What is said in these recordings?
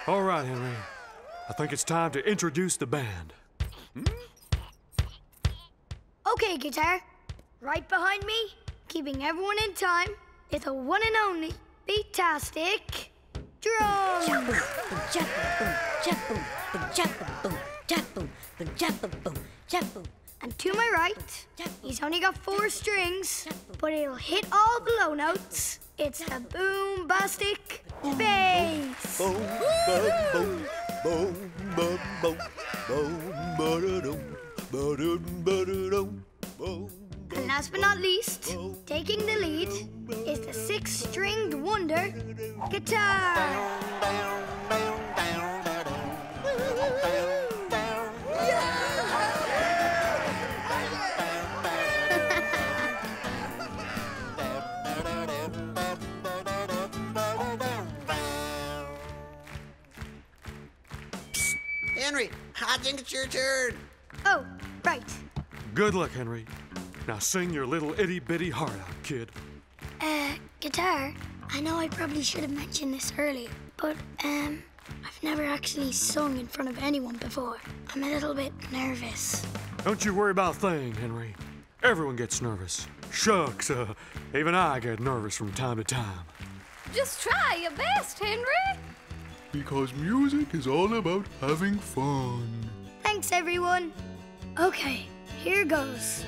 All right, Henry. I think it's time to introduce the band. Okay, guitar. Right behind me, keeping everyone in time, is the one and only Beatastic Drum. And to my right, he's only got 4 strings, but he'll hit all the low notes. It's the Boombastic Bass. Boom, boom, boom, boom, boom, boom, boom, boom, boom, boom. And last but not least, taking the lead is the 6-stringed wonder guitar. Henry, I think it's your turn. Oh, right. Good luck, Henry. Now sing your little itty-bitty heart out, kid. Guitar, I know I probably should have mentioned this earlier, but, I've never actually sung in front of anyone before. I'm a little bit nervous. Don't you worry about a thing, Henry. Everyone gets nervous. Shucks, even I get nervous from time to time. Just try your best, Henry. Because music is all about having fun. Thanks, everyone. Okay, here goes.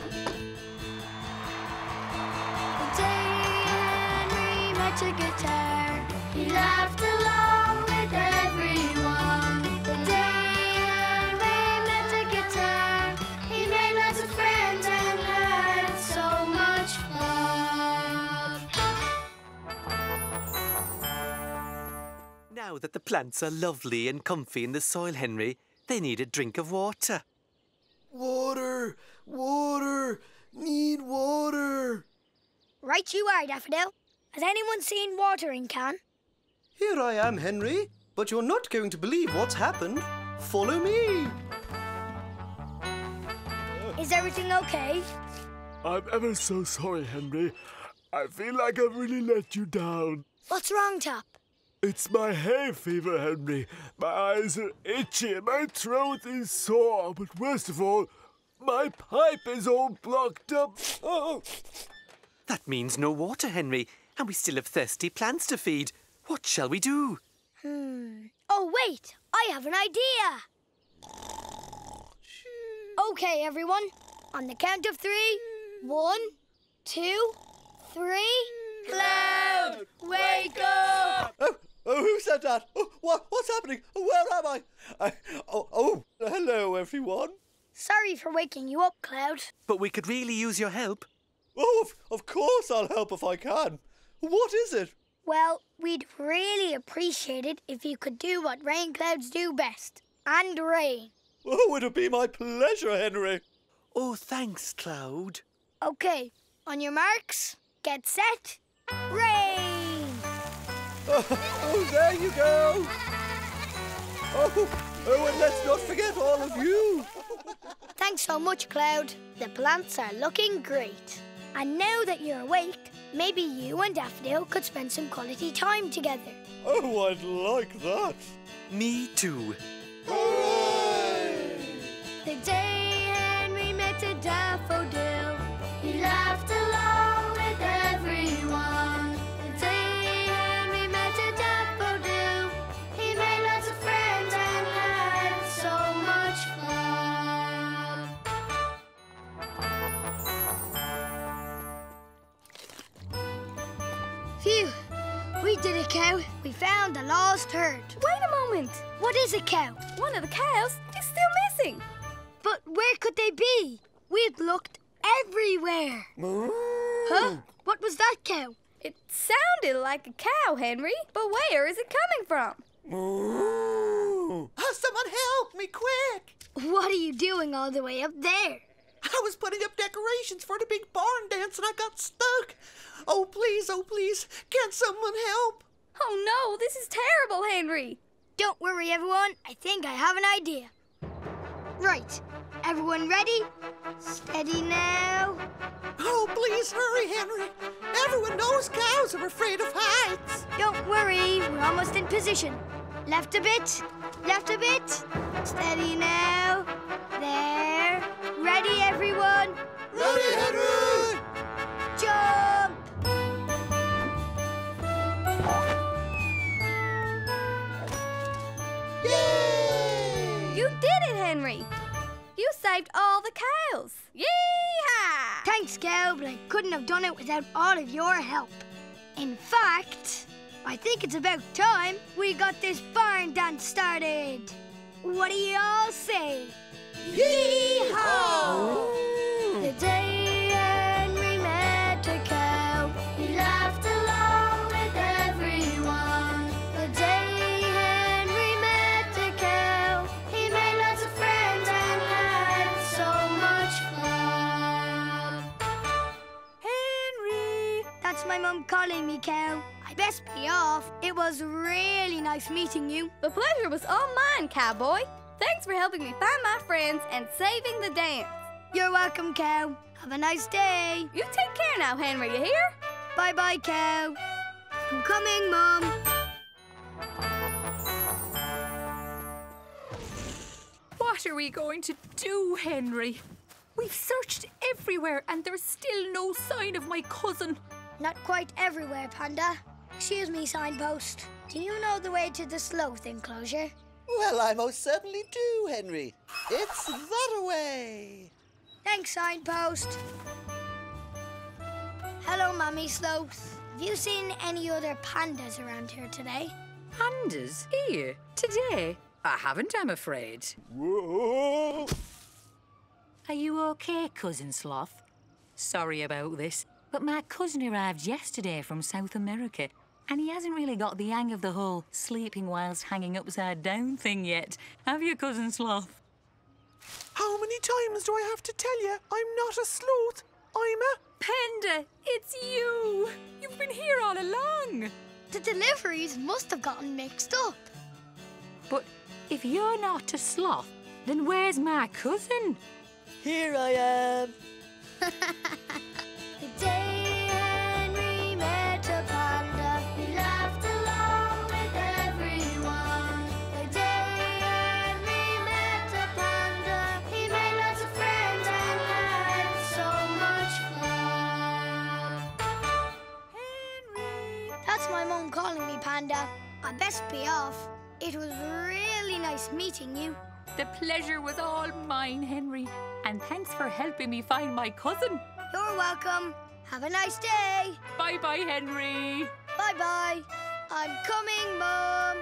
The day Henry met a guitar, he laughed along with everyone. The day Henry met a guitar, he made lots of friends and had so much fun. Now that the plants are lovely and comfy in the soil, Henry, they need a drink of water. Water, water, need water. Right you are, Daffodil. Has anyone seen watering can? Here I am, Henry. But you're not going to believe what's happened. Follow me. Is everything okay? I'm ever so sorry, Henry. I feel like I've really let you down. What's wrong, Top? It's my hay fever, Henry. My eyes are itchy and my throat is sore. But worst of all, my pipe is all blocked up. Oh! That means no water, Henry, and we still have thirsty plants to feed. What shall we do? Oh, wait! I have an idea! Okay, everyone. On the count of 3. 1, 2, 3. Cloud! Wake up! Oh, who said that? Oh, what's happening? Where am I? Hello, everyone. Sorry for waking you up, Cloud. But we could really use your help. Oh, of course I'll help if I can. What is it? Well, we'd really appreciate it if you could do what rain clouds do best. And rain. Oh, it'll be my pleasure, Henry. Oh, thanks, Cloud. Okay, on your marks, get set, rain! Oh, there you go. Oh, and let's not forget all of you. Thanks so much, Cloud. The plants are looking great. And now that you're awake, maybe you and Daffodil could spend some quality time together. Oh, I'd like that. Me too. Hooray! The day Henry met a daffodil, he laughed along with everyone. The day Henry met a daffodil, he made lots of friends and had so much fun. Phew! We did it, cow. We found the lost herd. Wait a moment. What is a cow? One of the cows is still missing. But where could they be? We'd looked everywhere. Huh? What was that cow? It sounded like a cow, Henry, but where is it coming from? Someone help me, quick! What are you doing all the way up there? I was putting up decorations for the big barn dance and I got stuck. Oh, please, can someone help? Oh, no, this is terrible, Henry. Don't worry, everyone. I think I have an idea. Right. Everyone ready? Steady now. Oh, please hurry, Henry. Everyone knows cows are afraid of heights. Don't worry. We're almost in position. Left a bit. Left a bit. Steady now. There. Ready, everyone? Ready, Henry! Jump! Yay! You did it, Henry. You saved all the cows. Yee-haw! Thanks, Cow, but I couldn't have done it without all of your help. In fact, I think it's about time we got this barn dance started. What do you all say? Yee-haw! The day Henry met a cow, he laughed along with everyone. The day Henry met a cow, he made lots of friends and had so much fun. Henry! That's my mum calling me, Cow. I best be off. It was really nice meeting you. The pleasure was all mine, cowboy. Thanks for helping me find my friends and saving the dance. You're welcome, Cow. Have a nice day. You take care now, Henry, you hear? Bye-bye, Cow. I'm coming, Mum. What are we going to do, Henry? We've searched everywhere and there's still no sign of my cousin. Not quite everywhere, Panda. Excuse me, signpost. Do you know the way to the sloth enclosure? Well, I most certainly do, Henry. It's that way. Thanks, signpost. Hello, Mummy Sloth. Have you seen any other pandas around here today? Pandas here today? I haven't, I'm afraid. Whoa! Are you okay, Cousin Sloth? Sorry about this, but my cousin arrived yesterday from South America, and he hasn't really got the hang of the whole sleeping whilst hanging upside down thing yet. Have you, Cousin Sloth? How many times do I have to tell you I'm not a sloth? I'm a... Panda, it's you! You've been here all along. The deliveries must have gotten mixed up. But if you're not a sloth, then where's my cousin? Here I am. The day Henry met a panda, he laughed along with everyone. The day Henry met a panda, he made lots of friends and had so much fun. Henry! That's my mum calling me, Panda. I best be off. It was really nice meeting you. The pleasure was all mine, Henry. And thanks for helping me find my cousin. You're welcome. Have a nice day. Bye-bye, Henry. Bye-bye. I'm coming, Mum.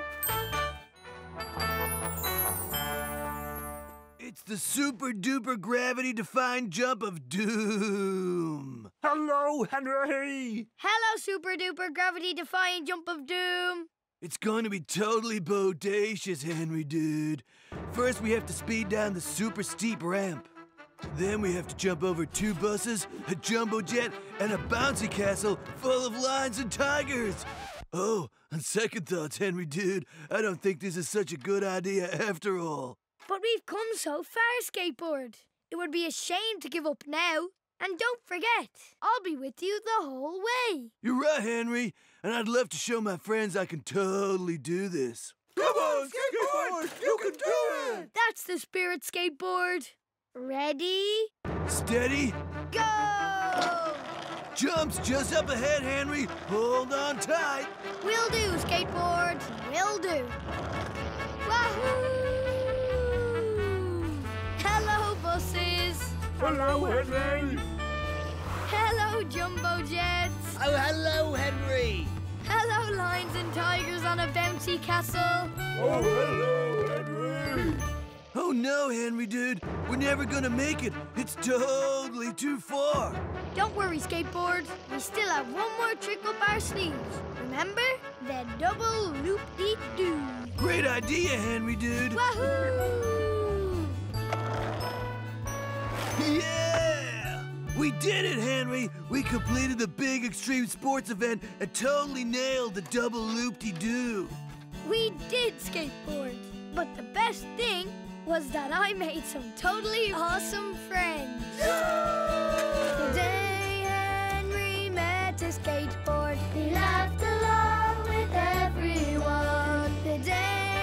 It's the super-duper gravity-defying jump of doom. Hello, Henry! Hello, super-duper gravity-defying jump of doom. It's going to be totally bodacious, Henry, dude. First, we have to speed down the super steep ramp. Then we have to jump over 2 buses, a jumbo jet, and a bouncy castle full of lions and tigers. Oh, on second thoughts, Henry, dude, I don't think this is such a good idea after all. But we've come so far, Skateboard. It would be a shame to give up now. And don't forget, I'll be with you the whole way. You're right, Henry, and I'd love to show my friends I can totally do this. Come on, Skateboard! You can do it! That's the spirit, Skateboard. Ready? Steady. Go! Jumps just up ahead, Henry. Hold on tight. Will do, Skateboard. Will do. Wahoo! Hello, buses. Hello, Henry! Hello, jumbo jets. Oh, hello, Henry. Hello, lions and tigers on a bouncy castle. Oh, hello, Henry! Oh no, Henry, dude. We're never gonna make it. It's totally too far. Don't worry, Skateboard. We still have one more trick up our sleeves. Remember? The double loop-de-doo. Great idea, Henry, dude. Wahoo! Yeah! We did it, Henry. We completed the big extreme sports event and totally nailed the double loop-de-doo. We did, Skateboard. But the best thing was that I made some totally awesome friends. The day Henry met a skateboard, he laughed along with everyone. The day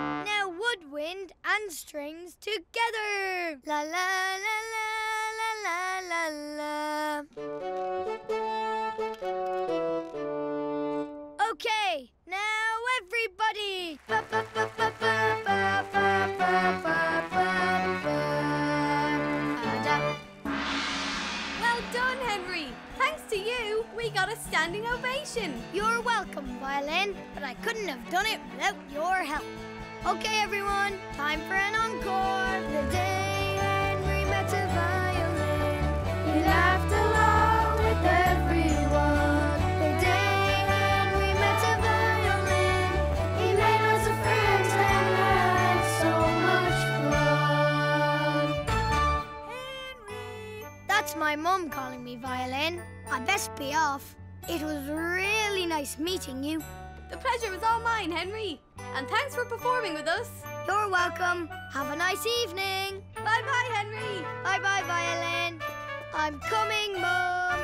wind and strings together. La la la la la la la. Okay, now everybody. Ba, ba, ba, ba, ba, ba, ba, ba, ba, ba, ba. Well done, Henry. Thanks to you, we got a standing ovation. You're welcome, violin, but I couldn't have done it without your help. Okay, everyone, time for an encore. The day Henry met a violin, he laughed along with everyone. The day Henry met a violin, he made lots of friends and had so much fun. Henry! That's my mum calling me violin. I best be off. It was really nice meeting you. The pleasure was all mine, Henry. And thanks for performing with us. You're welcome. Have a nice evening. Bye-bye, Henry. Bye-bye, violin. I'm coming, Mum.